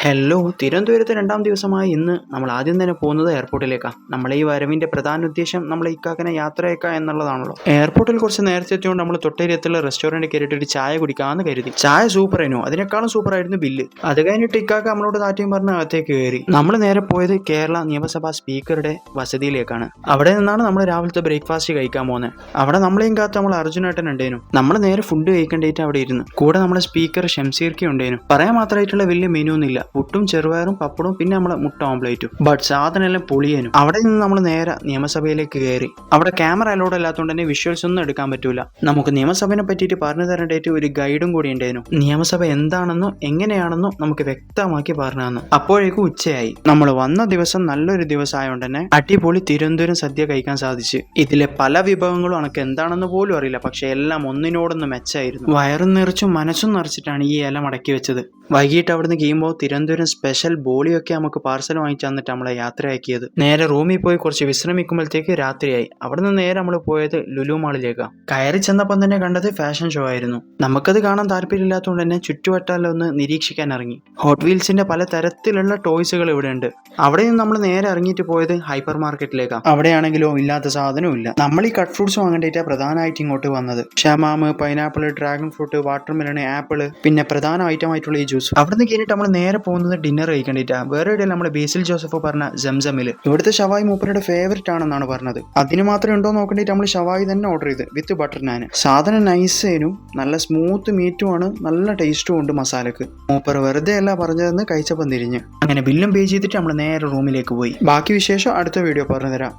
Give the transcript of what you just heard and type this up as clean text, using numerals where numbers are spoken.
Hello, തിരുവനന്തപുരത്ത് രണ്ടാം ദിവസമായി ഇന്ന് നമ്മൾ ആദ്യം തന്നെ പോകുന്നത് എയർപോർട്ടിലേക്കാണ്. നമ്മളെ ഈ വരവിൻ്റെ പ്രധാന ഉദ്ദേശം നമ്മളെ ഇക്കാക്കനെ യാത്രയേക്കുക എന്നുള്ളതാണല്ലോ. എയർപോർട്ടിൽ കുറച്ച് നേരത്തെ എത്തിയോണ്ട് നമ്മൾ തൊട്ടരിയത്തുള്ള റെസ്റ്റോറൻറ്റ് കയറിയിട്ട് ഒരു ചായ കുടിക്കാമെന്ന് കരുതി. ചായ സൂപ്പറായിരുന്നു, അതിനേക്കാളും സൂപ്പറായിരുന്നു ബില്ല്. അത് കഴിഞ്ഞിട്ട് ഇക്കാക്ക നമ്മളോട് താറ്റിയും പറഞ്ഞ് അകത്തേക്ക് കയറി. നമ്മൾ നേരെ പോയത് കേരള നിയമസഭാ സ്പീക്കറുടെ വസതിയിലേക്കാണ്. അവിടെ നിന്നാണ് നമ്മൾ രാവിലത്തെ ബ്രേക്ക്ഫാസ്റ്റ് കഴിക്കാൻ പോകുന്നത്. അവിടെ നമ്മളെയും കാത്ത് നമ്മൾ അർജുനേട്ടൻ ഉണ്ടേനു. നമ്മൾ നേരെ ഫുഡ് കഴിക്കേണ്ടിയിട്ട് അവിടെ ഇരുന്നു. കൂടെ നമ്മളെ സ്പീക്കർ ഷംസീർക്കി ഉണ്ടേനു. പറയാൻ മാത്രമായിട്ടുള്ള വലിയ മെനു ഒന്നുമില്ല. പുട്ടും ചെറുപയറും പപ്പടവും പിന്നെ നമ്മളെ മുട്ട ഓംപ്ലേറ്റും. ബട്ട് സാധനം എല്ലാം പൊളിയേനും. അവിടെ നിന്ന് നമ്മൾ നേരെ നിയമസഭയിലേക്ക് കയറി. അവിടെ ക്യാമറ അലോഡ് അല്ലാത്തതുകൊണ്ട് തന്നെ വിഷ്വൽസ് ഒന്നും എടുക്കാൻ പറ്റൂല. നമുക്ക് നിയമസഭയെ പറ്റിയിട്ട് പറഞ്ഞു തരേണ്ടായിട്ട് ഒരു ഗൈഡും കൂടി ഉണ്ടായിരുന്നു. നിയമസഭ എന്താണെന്നോ എങ്ങനെയാണെന്നോ നമുക്ക് വ്യക്തമാക്കി പറഞ്ഞു തന്നു. അപ്പോഴേക്കും ഉച്ചയായി. നമ്മൾ വന്ന ദിവസം നല്ലൊരു ദിവസമായതുകൊണ്ട് തന്നെ അടിപൊളി തിരുവനന്തപുരം സദ്യ കഴിക്കാൻ സാധിച്ചു. ഇതിലെ പല വിഭവങ്ങളും എനിക്ക് എന്താണെന്ന് പോലും അറിയില്ല, പക്ഷെ എല്ലാം ഒന്നിനോടൊന്ന് മെച്ചായിരുന്നു. വയറും നിറച്ചും മനസ്സും നിറച്ചിട്ടാണ് ഈ ഇല മടക്കി വെച്ചത്. വൈകിട്ട് അവിടുന്ന് കഴിയുമ്പോൾ തിരുവനന്തപുരം സ്പെഷ്യൽ ബോളിയൊക്കെ നമുക്ക് പാർസൽ വാങ്ങിച്ചു തന്നിട്ട് നമ്മളെ യാത്രയാക്കിയത്. നേരെ റൂമിൽ പോയി കുറച്ച് വിശ്രമിക്കുമ്പോഴത്തേക്ക് രാത്രിയായി. അവിടെ നിന്ന് നേരെ നമ്മൾ പോയത് ലുലു മാളിലേക്കാണ്. കയറി ചെന്നപ്പം തന്നെ കണ്ടത് ഫാഷൻ ഷോ ആയിരുന്നു. നമുക്കത് കാണാൻ താല്പര്യമില്ലാത്തതുകൊണ്ട് തന്നെ ചുറ്റുവട്ടാലം ഒന്ന് നിരീക്ഷിക്കാൻ ഇറങ്ങി. ഹോട്ട് വീൽസിന്റെ പല തരത്തിലുള്ള ടോയ്സുകൾ ഇവിടെ ഉണ്ട്. അവിടെ നിന്ന് നമ്മൾ നേരെ ഇറങ്ങിയിട്ട് പോയത് ഹൈപ്പർ മാർക്കറ്റിലേക്കാണ്. അവിടെയാണെങ്കിലോ ഇല്ലാത്ത സാധനവും ഇല്ല. നമ്മൾ ഈ കട്ട് ഫ്രൂട്ട്സ് വാങ്ങേണ്ടിയിട്ടാണ് പ്രധാനമായിട്ട് ഇങ്ങോട്ട് വന്നത്. ഷമാമ്, pineapple, dragon fruit, watermelon, apple, പിന്നെ പ്രധാന ഐറ്റം ആയിട്ടുള്ള ഈ ജ്യൂസ്. അവിടെ നിന്ന് കഴിഞ്ഞിട്ട് നമ്മൾ നേരെ പോകുന്നത് ഡിന്നർ കഴിക്കേണ്ടിയിട്ടാണ്. വേറെ ഇടയിൽ നമ്മുടെ ബേസിൽ ജോസഫ് പറഞ്ഞ ജംസമിൽ. ഇവിടുത്തെ ഷവായി മൂപ്പരുടെ ഫേവറേറ്റ് ആണെന്നാണ് പറഞ്ഞത്. അതിന് മാത്രം ഉണ്ടോ നോക്കേണ്ടിയിട്ട് നമ്മൾ ഷവായി തന്നെ ഓർഡർ ചെയ്ത് വിത്ത് ബട്ടർ നാൻ. സാധനം നൈസേനും നല്ല സ്മൂത്ത് മീറ്റും ആണ്, നല്ല ടേസ്റ്റും ഉണ്ട് മസാലക്ക്. മൂപ്പർ വെറുതെ അല്ല പറഞ്ഞതെന്ന് കഴിച്ചപ്പം തിരിഞ്ഞ്. അങ്ങനെ ബില്ലും പേ ചെയ്തിട്ട് നമ്മൾ നേരെ റൂമിലേക്ക് പോയി. ബാക്കി വിശേഷം അടുത്ത വീഡിയോ പറഞ്ഞു തരാം.